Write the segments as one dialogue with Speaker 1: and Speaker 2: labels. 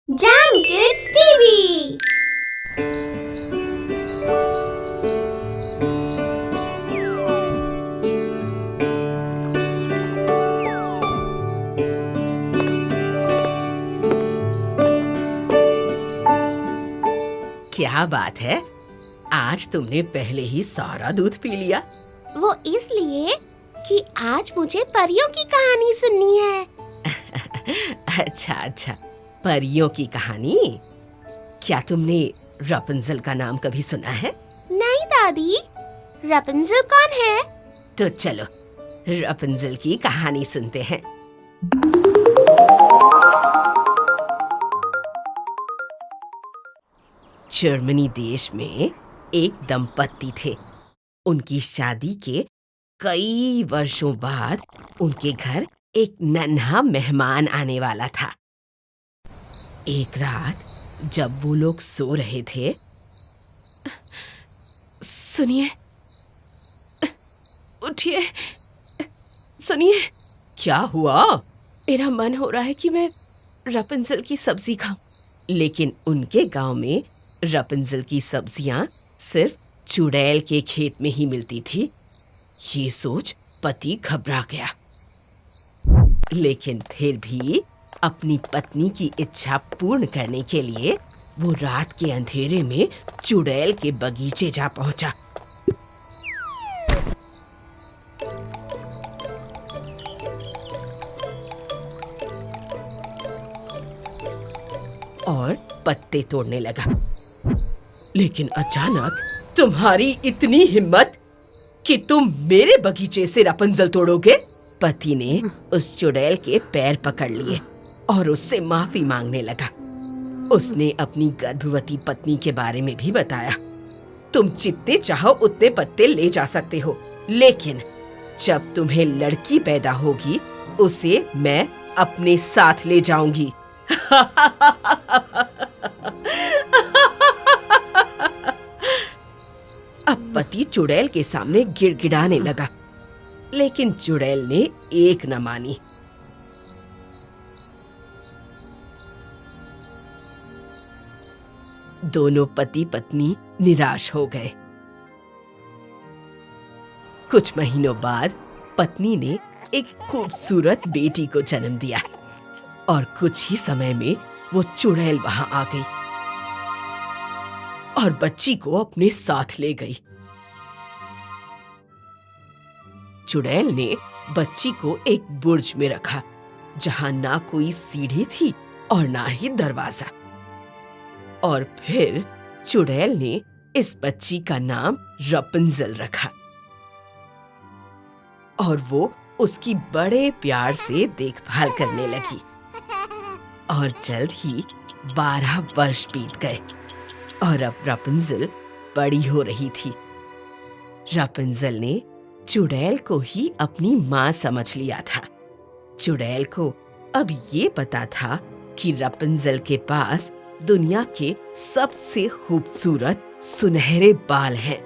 Speaker 1: Jam Kids TV।
Speaker 2: क्या बात है, आज तुमने पहले ही सारा दूध पी लिया।
Speaker 1: वो इसलिए कि आज मुझे परियों की कहानी सुननी है।
Speaker 2: अच्छा, परियों की कहानी। क्या तुमने रपुंज़ल का नाम कभी सुना है?
Speaker 1: नहीं दादी, रपुंज़ल कौन है?
Speaker 2: तो चलो रपुंज़ल की कहानी सुनते हैं। जर्मनी देश में एक दंपत्ति थे। उनकी शादी के कई वर्षों बाद उनके घर एक नन्हा मेहमान आने वाला था। एक रात जब वो लोग सो रहे थे, सुनिए, उठिए, सुनिए। क्या हुआ? मेरा मन हो रहा है कि मैं रपुंज़ल की सब्जी खाऊं। लेकिन उनके गांव में रपुंज़ल की सब्जियां सिर्फ चुड़ैल के खेत में ही मिलती थी। ये सोच पति घबरा गया, लेकिन फिर भी अपनी पत्नी की इच्छा पूर्ण करने के लिए वो रात के अंधेरे में चुड़ैल के बगीचे जा पहुंचा। और पत्ते तोड़ने लगा। लेकिन अचानक, तुम्हारी इतनी हिम्मत कि तुम मेरे बगीचे से रपुंज़ल तोड़ोगे? पति ने उस चुड़ैल के पैर पकड़ लिए और उससे माफी मांगने लगा। उसने अपनी गर्भवती पत्नी के बारे में भी बताया। तुम जितने चाहो उतने पत्ते ले जा सकते हो, लेकिन जब तुम्हें लड़की पैदा होगी उसे मैं अपने साथ ले जाऊंगी। अब पति चुड़ैल के सामने गिड़गिड़ाने लगा, लेकिन चुड़ैल ने एक न मानी। दोनों पति पत्नी निराश हो गए। कुछ महीनों बाद पत्नी ने एक खूबसूरत बेटी को जन्म दिया और कुछ ही समय में वो चुड़ैल वहां आ गई और बच्ची को अपने साथ ले गई। चुड़ैल ने बच्ची को एक बुर्ज में रखा, जहां ना कोई सीढ़ी थी और ना ही दरवाजा। और फिर चुड़ैल ने इस बच्ची का नाम रपुंज़ल रखा और वो उसकी बड़े प्यार से देखभाल करने लगी। और जल्द ही 12 वर्ष बीत गए और अब रपुंज़ल बड़ी हो रही थी। रपुंज़ल ने चुड़ैल को ही अपनी माँ समझ लिया था। चुड़ैल को अब ये पता था कि रपुंज़ल के पास दुनिया के सबसे खूबसूरत सुनहरे बाल हैं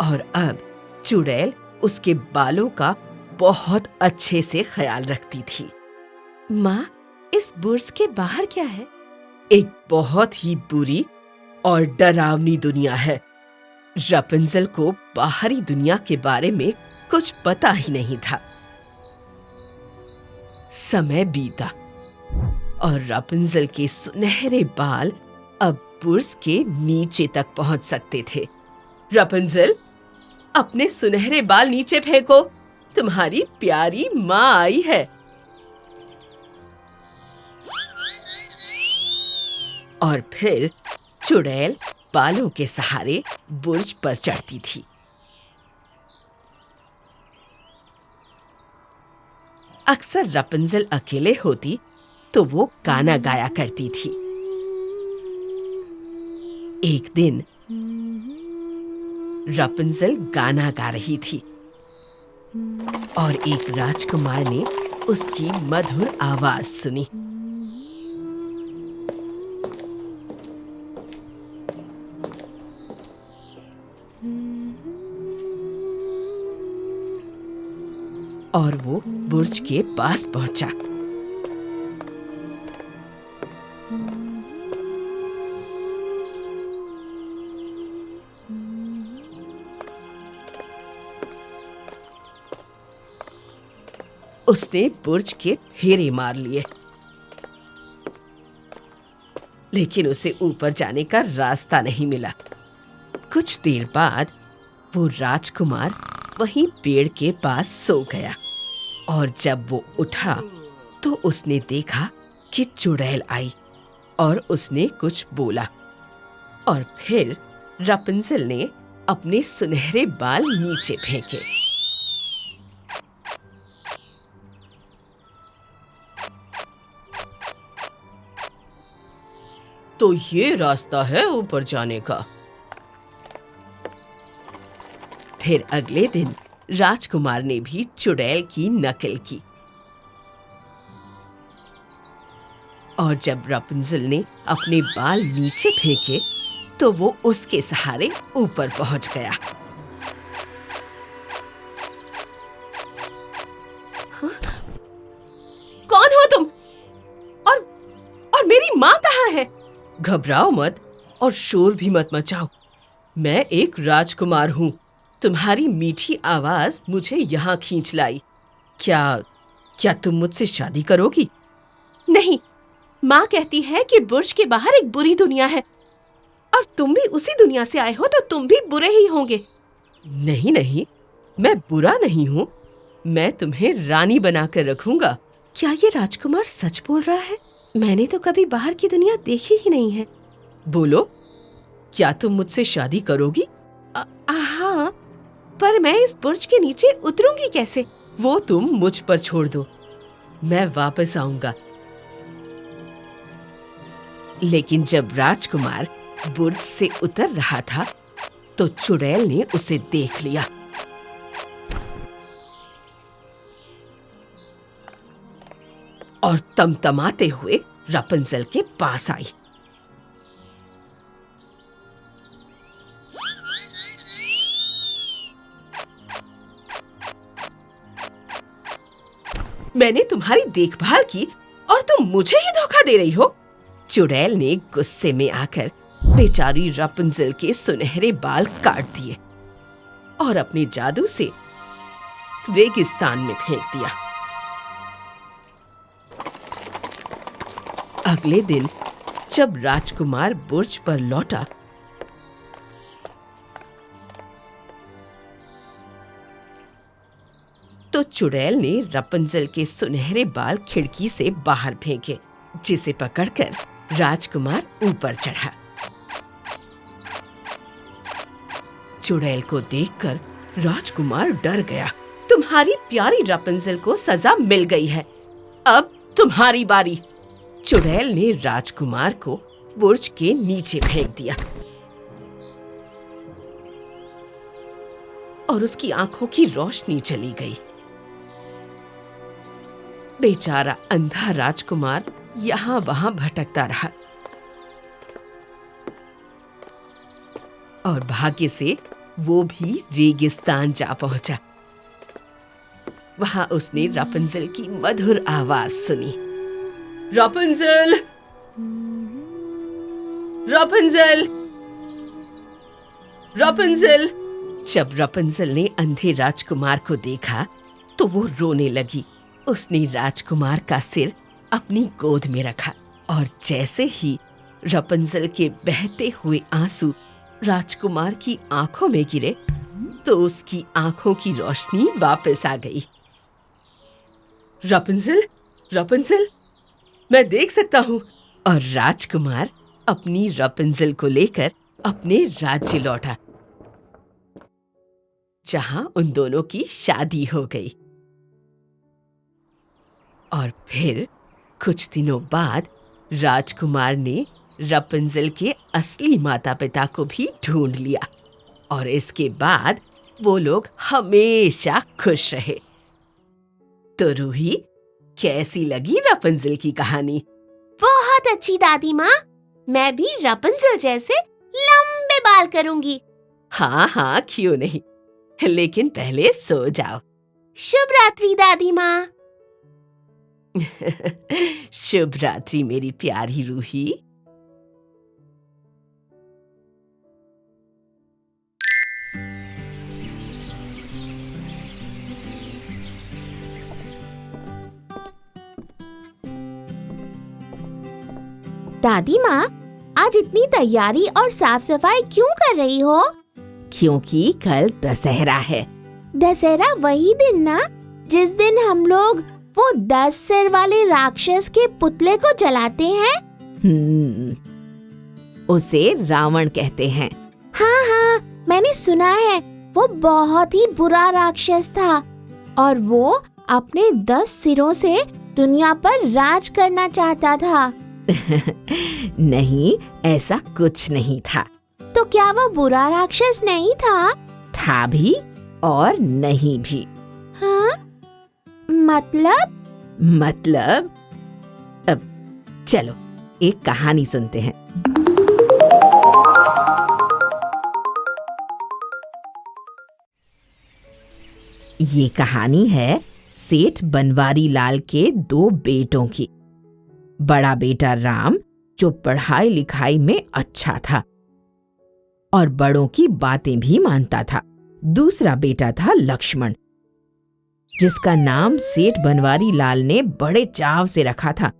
Speaker 2: और अब चुड़ैल उसके बालों का बहुत अच्छे से ख्याल रखती थी। माँ, इस बुर्ज के बाहर क्या है? एक बहुत ही बुरी और डरावनी दुनिया है। रपुंज़ल को बाहरी दुनिया के बारे में कुछ पता ही नहीं था। समय बीता और रपुंज़ल के सुनहरे बाल अब बुर्ज के नीचे तक पहुंच सकते थे। रपुंज़ल, अपने सुनहरे बाल नीचे फेंको, तुम्हारी प्यारी माँ आई है। और फिर चुड़ैल बालों के सहारे बुर्ज पर चढ़ती थी। अक्सर रपुंज़ल अकेले होती तो वो गाना गाया करती थी। एक दिन रपुंज़ल गाना गा रही थी और एक राजकुमार ने उसकी मधुर आवाज सुनी। और वो बुर्ज के पास पहुंचा। उसने बुर्ज के फेरे मार लिए, लेकिन उसे ऊपर जाने का रास्ता नहीं मिला। कुछ देर बाद वो राजकुमार वहीं पेड़ के पास सो गया, और जब वो उठा तो उसने देखा कि चुड़ैल आई और उसने कुछ बोला, और फिर रपुंज़ेल ने अपने सुनहरे बाल नीचे फेंके। तो ये रास्ता है ऊपर जाने का। फिर अगले दिन राजकुमार ने भी चुड़ैल की नकल की, और जब रपुंज़ेल ने अपने बाल नीचे फेंके तो वो उसके सहारे ऊपर पहुंच गया। हाँ? कौन हो तुम? और मेरी माँ कहाँ है? घबराओ मत और शोर भी मत मचाओ। मैं एक राजकुमार हूँ। तुम्हारी मीठी आवाज मुझे यहाँ खींच लाई। क्या तुम मुझसे शादी करोगी? नहीं, माँ कहती है कि बुर्ज के बाहर एक बुरी दुनिया है, और तुम भी उसी दुनिया से आए हो तो तुम भी बुरे ही होंगे। नहीं नहीं, मैं बुरा नहीं हूँ। मैं तुम्हें रानी बनाकर रखूंगा। क्या ये राजकुमार सच बोल रहा है? मैंने तो कभी बाहर की दुनिया देखी ही नहीं है। बोलो, क्या तुम मुझसे शादी करोगी? हाँ, पर मैं इस बुर्ज के नीचे उतरूंगी कैसे? वो तुम मुझ पर छोड़ दो, मैं वापस आऊंगा। लेकिन जब राजकुमार बुर्ज से उतर रहा था तो चुड़ैल ने उसे देख लिया। और तमतमाते हुए रपुंज़ेल के पास आई। मैंने तुम्हारी देखभाल की और तुम मुझे ही धोखा दे रही हो। चुड़ैल ने गुस्से में आकर बेचारी रपुंज़ेल के सुनहरे बाल काट दिए और अपने जादू से रेगिस्तान में फेंक दिया। अगले दिन जब राजकुमार बुर्ज पर लौटा तो चुड़ैल ने रपुंज़ेल के सुनहरे बाल खिड़की से बाहर फेंके, जिसे पकड़कर राजकुमार ऊपर चढ़ा। चुड़ैल को देखकर राजकुमार डर गया। तुम्हारी प्यारी रपुंज़ेल को सजा मिल गई है, अब तुम्हारी बारी। चुड़ैल ने राजकुमार को बुर्ज के नीचे फेंक दिया और उसकी आंखों की रोशनी चली गई। बेचारा अंधा राजकुमार यहाँ वहां भटकता रहा, और भाग्य से वो भी रेगिस्तान जा पहुंचा। वहां उसने रपुंज़ेल की मधुर आवाज सुनी। रपुंज़ेल, रपुंज़ेल, रपुंज़ेल। जब रपुंज़ेल ने अंधे राजकुमार को देखा तो वो रोने लगी। उसने राजकुमार का सिर अपनी गोद में रखा, और जैसे ही रपुंज़ेल के बहते हुए आंसू राजकुमार की आंखों में गिरे तो उसकी आंखों की रोशनी वापस आ गई। रपुंज़ेल, रपुंज़ेल, मैं देख सकता हूँ। और राजकुमार अपनी रपुंज़ेल को लेकर अपने राज्य लौटा, जहां उन दोनों की शादी हो गई। और फिर कुछ दिनों बाद राजकुमार ने रपुंज़ेल के असली माता-पिता को भी ढूंढ लिया, और इसके बाद वो लोग हमेशा खुश रहे। तो रूही, कैसी लगी रपुंज़ेल की कहानी?
Speaker 1: बहुत अच्छी दादी माँ। मैं भी रपुंज़ेल जैसे लंबे बाल करूंगी।
Speaker 2: हाँ हाँ, क्यों नहीं, लेकिन पहले सो जाओ।
Speaker 1: शुभ रात्रि दादी माँ।
Speaker 2: शुभ रात्रि मेरी प्यारी रूही।
Speaker 1: दादी माँ, आज इतनी तैयारी और साफ सफाई क्यों कर रही हो?
Speaker 2: क्योंकि कल दशहरा है।
Speaker 1: दशहरा वही दिन ना जिस दिन हम लोग वो 10 सिर वाले राक्षस के पुतले को जलाते हैं?
Speaker 2: उसे रावण कहते हैं।
Speaker 1: हाँ, मैंने सुना है वो बहुत ही बुरा राक्षस था और वो अपने 10 सिरों से दुनिया पर राज करना चाहता था।
Speaker 2: नहीं, ऐसा कुछ नहीं था।
Speaker 1: तो क्या वो बुरा राक्षस नहीं था?
Speaker 2: था भी और नहीं भी।
Speaker 1: हाँ? मतलब?
Speaker 2: अब चलो एक कहानी सुनते हैं। ये कहानी है सेठ बनवारी लाल के 2 बेटों की। बड़ा बेटा राम जो पढ़ाई लिखाई में अच्छा था और बड़ों की बातें भी मानता था। दूसरा बेटा था लक्ष्मण, जिसका नाम सेठ बनवारी लाल ने बड़े चाव से रखा था,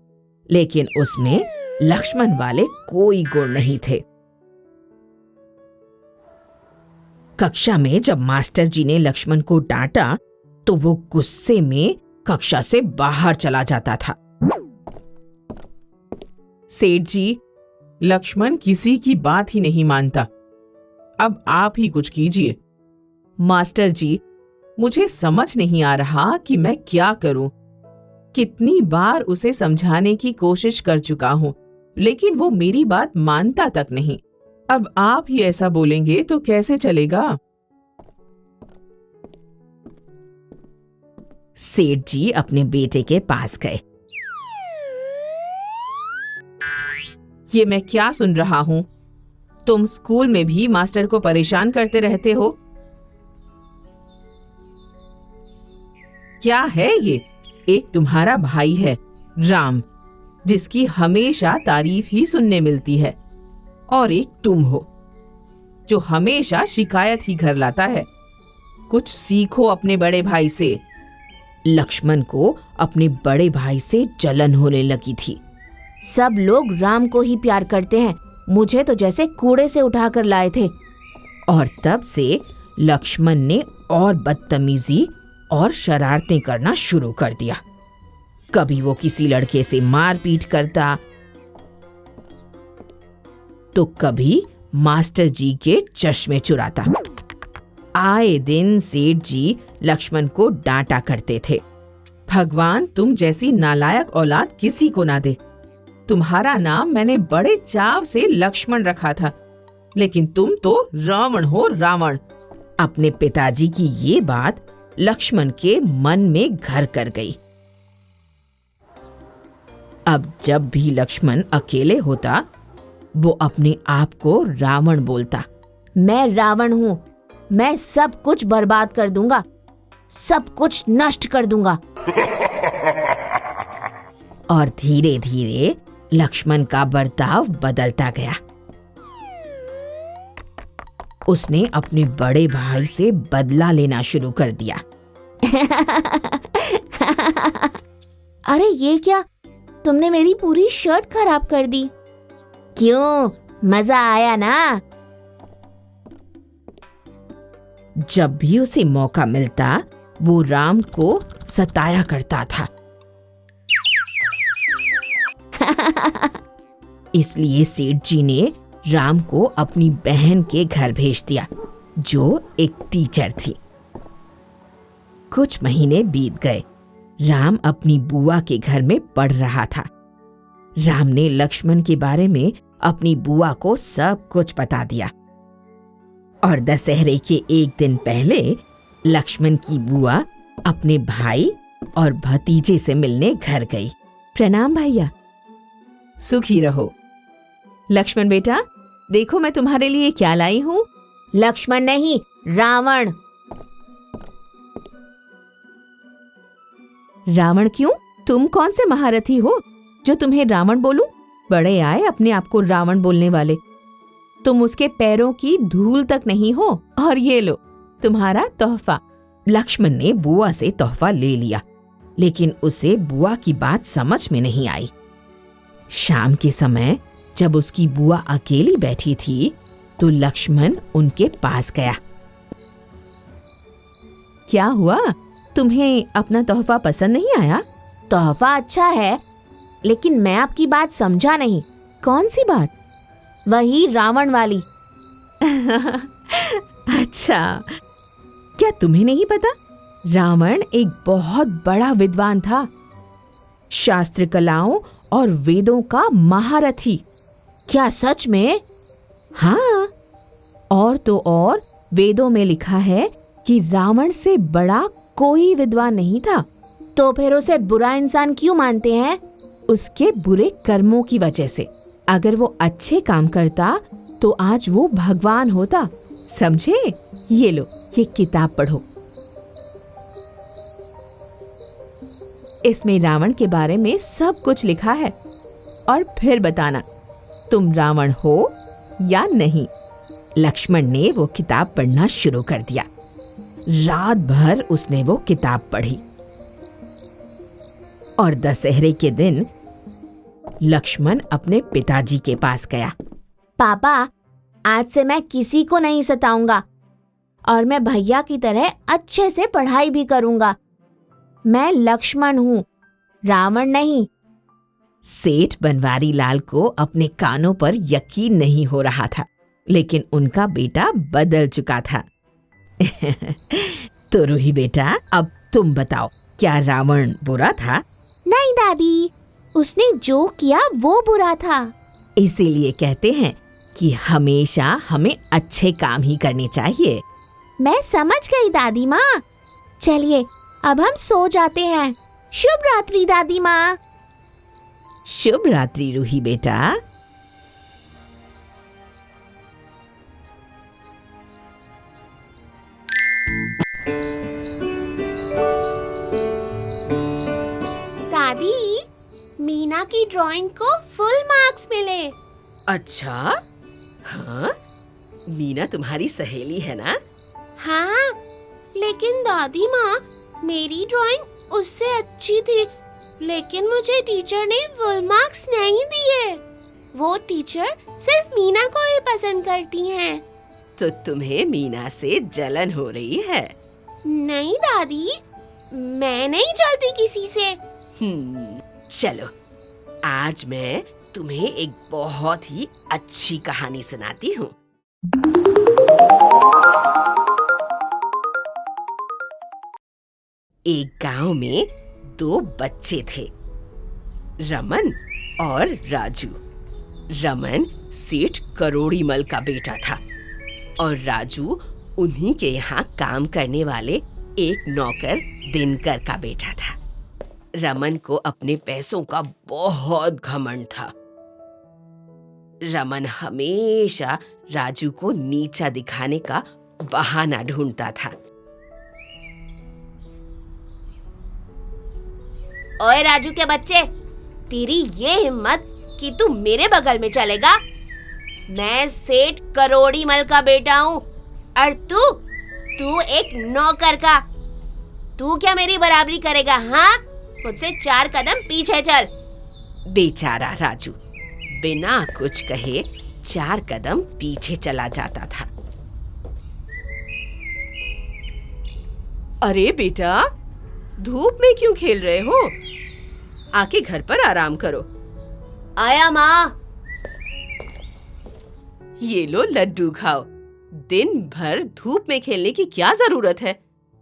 Speaker 2: लेकिन उसमें लक्ष्मण वाले कोई गुण नहीं थे। कक्षा में जब मास्टर जी ने लक्ष्मण को डांटा तो वो गुस्से में कक्षा से बाहर चला जाता था।
Speaker 3: सेठ जी, लक्ष्मण किसी की बात ही नहीं मानता। अब आप ही कुछ कीजिए।
Speaker 2: मास्टर जी,
Speaker 3: मुझे समझ नहीं आ रहा कि मैं क्या करूं। कितनी बार उसे समझाने की कोशिश कर चुका हूं, लेकिन वो मेरी बात मानता तक नहीं। अब आप ही ऐसा बोलेंगे तो कैसे चलेगा?
Speaker 2: सेठ जी अपने बेटे के पास गए।
Speaker 3: ये मैं क्या सुन रहा हूं? तुम स्कूल में भी मास्टर को परेशान करते रहते हो। क्या है ये? एक तुम्हारा भाई है राम, जिसकी हमेशा तारीफ ही सुनने मिलती है, और एक तुम हो जो हमेशा शिकायत ही घर लाता है। कुछ सीखो अपने बड़े भाई से।
Speaker 2: लक्ष्मण को अपने बड़े भाई से जलन होने लगी थी।
Speaker 1: सब लोग राम को ही प्यार करते हैं, मुझे तो जैसे कूड़े से उठाकर लाए थे।
Speaker 2: और तब से लक्ष्मण ने और बदतमीजी और शरारतें करना शुरू कर दिया। कभी वो किसी लड़के से मारपीट करता तो कभी मास्टर जी के चश्मे चुराता। आए दिन सेठ जी लक्ष्मण को डांटा करते थे।
Speaker 3: भगवान तुम जैसी नालायक औलाद किसी को ना दे। तुम्हारा नाम मैंने बड़े चाव से लक्ष्मण रखा था, लेकिन तुम तो रावण हो, रावण।
Speaker 2: अपने पिताजी की ये बात लक्ष्मण के मन में घर कर गई। अब जब भी लक्ष्मण अकेले होता, वो अपने आप को रावण बोलता।
Speaker 1: मैं रावण हूँ, मैं सब कुछ बर्बाद कर दूंगा, सब कुछ नष्ट कर दूंगा।
Speaker 2: और धीरे धीरे लक्ष्मण का बर्ताव बदलता गया। उसने अपने बड़े भाई से बदला लेना शुरू कर दिया।
Speaker 1: अरे ये क्या, तुमने मेरी पूरी शर्ट खराब कर दी। क्यों, मजा आया ना?
Speaker 2: जब भी उसे मौका मिलता वो राम को सताया करता था। इसलिए सेठ जी ने राम को अपनी बहन के घर भेज दिया, जो एक टीचर थी। कुछ महीने बीत गए। राम अपनी बुआ के घर में पढ़ रहा था। राम ने लक्ष्मण के बारे में अपनी बुआ को सब कुछ बता दिया। और दशहरे के एक दिन पहले लक्ष्मण की बुआ अपने भाई और भतीजे से मिलने घर गई।
Speaker 1: प्रणाम भैया।
Speaker 2: सुखी रहो। लक्ष्मण बेटा, देखो मैं तुम्हारे लिए क्या लाई हूँ।
Speaker 1: लक्ष्मण नहीं, रावण।
Speaker 2: रावण क्यों? तुम कौन से महारथी हो जो तुम्हें रावण बोलूं? बड़े आए अपने आप को रावण बोलने वाले। तुम उसके पैरों की धूल तक नहीं हो। और ये लो तुम्हारा तोहफा। लक्ष्मण ने बुआ से तोहफा ले लिया, लेकिन उसे बुआ की बात समझ में नहीं आई। शाम के समय
Speaker 3: जब उसकी बुआ अकेली बैठी थी तो लक्ष्मण उनके पास गया। क्या हुआ? तुम्हें अपना तोहफा पसंद नहीं आया?
Speaker 1: तोहफा अच्छा है, लेकिन मैं आपकी बात समझा नहीं।
Speaker 3: कौन सी बात?
Speaker 1: वही रावण वाली।
Speaker 3: अच्छा, क्या तुम्हें नहीं पता? रावण एक बहुत बड़ा विद्वान था, शास्त्र कलाओं और वेदों का महारथी।
Speaker 1: क्या सच में?
Speaker 3: हाँ, और तो और वेदों में लिखा है कि रावण से बड़ा कोई विद्वान नहीं था।
Speaker 1: तो फिर उसे बुरा इंसान क्यों मानते हैं?
Speaker 3: उसके बुरे कर्मों की वजह से। अगर वो अच्छे काम करता तो आज वो भगवान होता, समझे? ये लो, ये किताब पढ़ो। इसमें रावण के बारे में सब कुछ लिखा है, और फिर बताना तुम रावण हो या नहीं। लक्ष्मण ने वो किताब पढ़ना शुरू कर दिया। रात भर उसने वो किताब पढ़ी और दशहरे के दिन लक्ष्मण अपने पिताजी के पास गया।
Speaker 1: पापा, आज से मैं किसी को नहीं सताऊंगा और मैं भैया की तरह अच्छे से पढ़ाई भी करूंगा। मैं लक्ष्मण हूँ, रावण नहीं।
Speaker 3: सेठ बनवारी लाल को अपने कानों पर यकीन नहीं हो रहा था, लेकिन उनका बेटा बदल चुका था। तो रूही बेटा, अब तुम बताओ, क्या रावण बुरा था?
Speaker 1: नहीं दादी, उसने जो किया वो बुरा था।
Speaker 3: इसीलिए कहते हैं कि हमेशा हमें अच्छे काम ही करने चाहिए।
Speaker 1: मैं समझ गई दादी माँ। चलिए अब हम सो जाते हैं। शुभ रात्रि दादी माँ।
Speaker 3: शुभ रात्रि रूही बेटा।
Speaker 1: दादी, मीना की ड्राइंग को फुल मार्क्स मिले।
Speaker 2: अच्छा, हाँ, मीना तुम्हारी सहेली है ना?
Speaker 1: हाँ, लेकिन दादी माँ, मेरी ड्राइंग उससे अच्छी थी, लेकिन मुझे टीचर ने फुल मार्क्स नहीं दिए। वो टीचर सिर्फ मीना को ही पसंद करती हैं।
Speaker 2: तो तुम्हें मीना से जलन हो रही है?
Speaker 1: नहीं दादी, मैं नहीं जलती किसी से।
Speaker 2: चलो, आज मैं तुम्हें एक बहुत ही अच्छी कहानी सुनाती हूँ। एक गांव में दो बच्चे थे, रमन और राजू। रमन सेठ करोड़ीमल का बेटा था और राजू उन्हीं के यहाँ काम करने वाले एक नौकर दिनकर का बेटा था। रमन को अपने पैसों का बहुत घमंड था। रमन हमेशा राजू को नीचा दिखाने का बहाना ढूंढता था।
Speaker 1: ओए राजू के बच्चे, तेरी ये हिम्मत कि तू मेरे बगल में चलेगा? मैं सेठ करोड़ीमल का बेटा हूँ और तू एक नौकर का। तू क्या मेरी बराबरी करेगा? हाँ, मुझसे 4 कदम पीछे चल।
Speaker 2: बेचारा राजू बिना कुछ कहे 4 कदम पीछे चला जाता था। अरे बेटा, धूप में क्यों खेल रहे हो? आके घर पर आराम करो।
Speaker 1: आया माँ।
Speaker 2: ये लो लड्डू खाओ। दिन भर धूप में खेलने की क्या जरूरत है?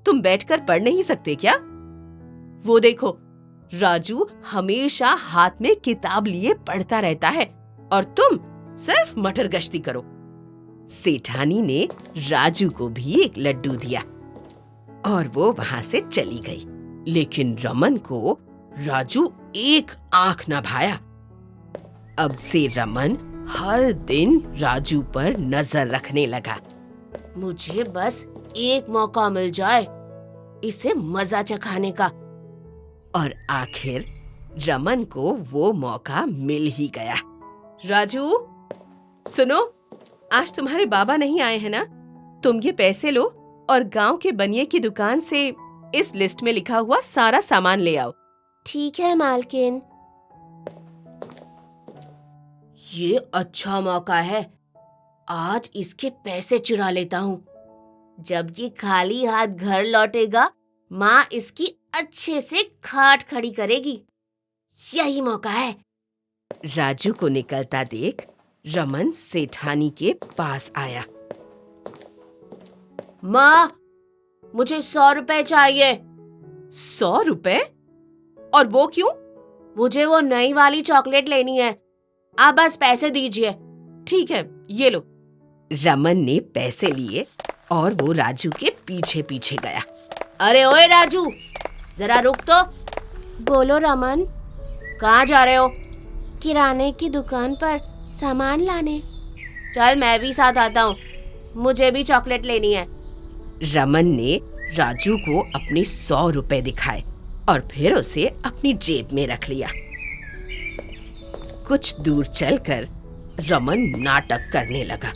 Speaker 2: तुम बैठकर पढ़ नहीं सकते क्या? वो देखो, राजू हमेशा हाथ में किताब लिए पढ़ता रहता है और तुम सिर्फ मटर गश्ती करो। सेठानी ने राजू को भी एक लड्डू दिया और वो वहां से चली गई। लेकिन रमन को राजू एक आंख न भाया। अब से रमन हर दिन राजू पर नजर रखने लगा।
Speaker 1: मुझे बस एक मौका मिल जाए इसे मजा चखाने का।
Speaker 2: और आखिर रमन को वो मौका मिल ही गया। राजू, सुनो, आज तुम्हारे बाबा नहीं आए हैं ना? तुम ये पैसे लो और गांव के बनिए की दुकान से इस लिस्ट में लिखा हुआ सारा सामान ले आओ।
Speaker 1: ठीक है मालकिन। ये अच्छा मौका है, आज इसके पैसे चुरा लेता हूँ। जब ये खाली हाथ घर लौटेगा, माँ इसकी अच्छे से खाट खड़ी करेगी। यही मौका है।
Speaker 2: राजू को निकलता देख रमन सेठानी के पास आया।
Speaker 1: माँ, मुझे 100 रुपए चाहिए।
Speaker 2: 100 रुपए? और वो क्यों?
Speaker 1: मुझे वो नई वाली चॉकलेट लेनी है। आप बस पैसे दीजिए।
Speaker 3: ठीक है, ये लो।
Speaker 2: रमन ने पैसे लिए और वो राजू के पीछे पीछे गया।
Speaker 1: अरे ओए राजू, जरा रुक तो। बोलो रमन। कहाँ जा रहे हो? किराने की दुकान पर सामान लाने। चल मैं भी साथ आता हूँ, मुझे भी चॉकलेट लेनी है।
Speaker 2: रमन ने राजू को अपने 100 रुपए दिखाए और फिर उसे अपनी जेब में रख लिया। कुछ दूर चलकर रमन नाटक करने लगा।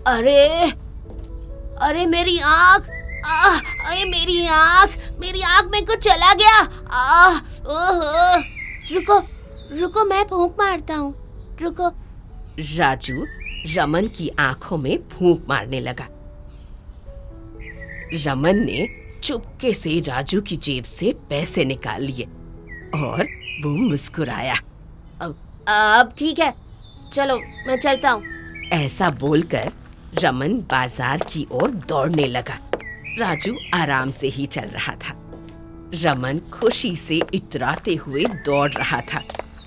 Speaker 1: अरे अरे मेरी आँख, अरे मेरी आँख में कुछ चला गया। ओहो, रुको रुको, मैं फूंक मारता हूँ, रुको।
Speaker 2: राजू रमन की आंखों में फूंक मारने लगा। रमन ने चुपके से राजू की जेब से पैसे निकाल लिए और वो मुस्कुराया।
Speaker 1: अब ठीक है, चलो मैं चलता हूँ।
Speaker 2: ऐसा बोलकर रमन बाजार की ओर दौड़ने लगा। राजू आराम से ही चल रहा था। रमन खुशी से इतराते हुए दौड़ रहा था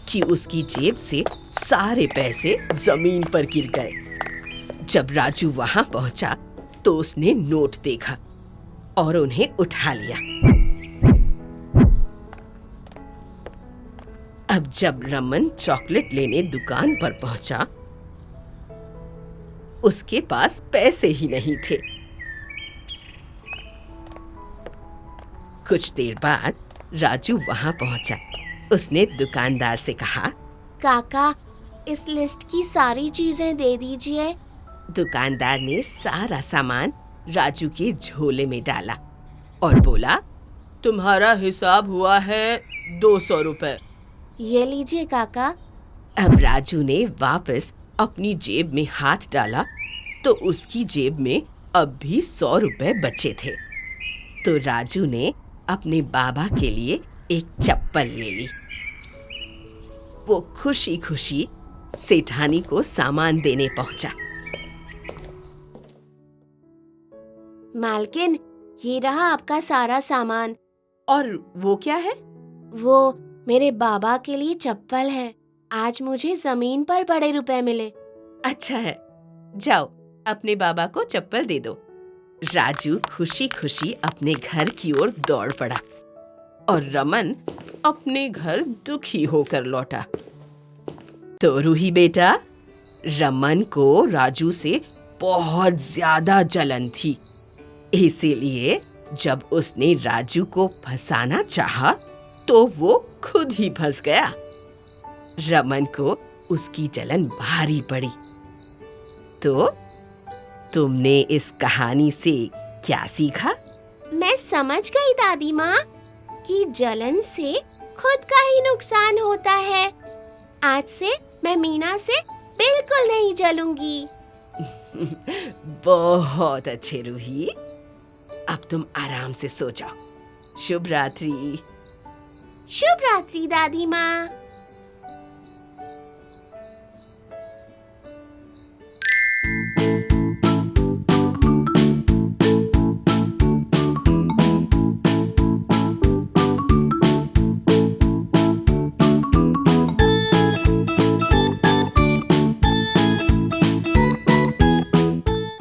Speaker 2: कि उसकी जेब से सारे पैसे जमीन पर गिर गए। जब राजू वहां पहुंचा तो उसने नोट देखा और उन्हें उठा लिया। अब जब रमन चॉकलेट लेने दुकान पर पहुंचा, उसके पास पैसे ही नहीं थे। कुछ देर बाद राजू वहां पहुंचा। उसने दुकानदार से कहा,
Speaker 1: काका, इस लिस्ट की सारी चीजें दे दीजिए।
Speaker 2: दुकानदार ने सारा सामान राजू के झोले में डाला और बोला,
Speaker 3: तुम्हारा हिसाब हुआ है 200 रुपए।
Speaker 1: ये लीजिए काका।
Speaker 2: अब राजू ने वापस अपनी जेब में हाथ डाला तो उसकी जेब में अब भी 100 रुपए बचे थे। तो राजू ने अपने बाबा के लिए एक चप्पल ले ली। वो खुशी खुशी सेठानी को सामान देने पहुंचा।
Speaker 1: मालकिन, ये रहा आपका सारा सामान।
Speaker 3: और वो क्या है?
Speaker 1: वो मेरे बाबा के लिए चप्पल है। आज मुझे जमीन पर बड़े रुपए मिले।
Speaker 2: अच्छा है, जाओ अपने बाबा को चप्पल दे दो। राजू खुशी खुशी अपने घर की ओर दौड़ पड़ा और रमन अपने घर दुखी होकर लौटा। तो रूही बेटा, रमन को राजू से बहुत ज्यादा जलन थी, इसीलिए जब उसने राजू को फंसाना चाहा तो वो खुद ही फंस गया। रमन को उसकी जलन भारी पड़ी। तो तुमने इस कहानी से क्या सीखा?
Speaker 1: मैं समझ गई दादी माँ कि जलन से खुद का ही नुकसान होता है। आज से मैं मीना से बिल्कुल नहीं जलूंगी।
Speaker 2: बहुत अच्छे रूही, अब तुम आराम से सो जाओ। शुभ रात्रि।
Speaker 1: शुभ रात्रि दादी माँ।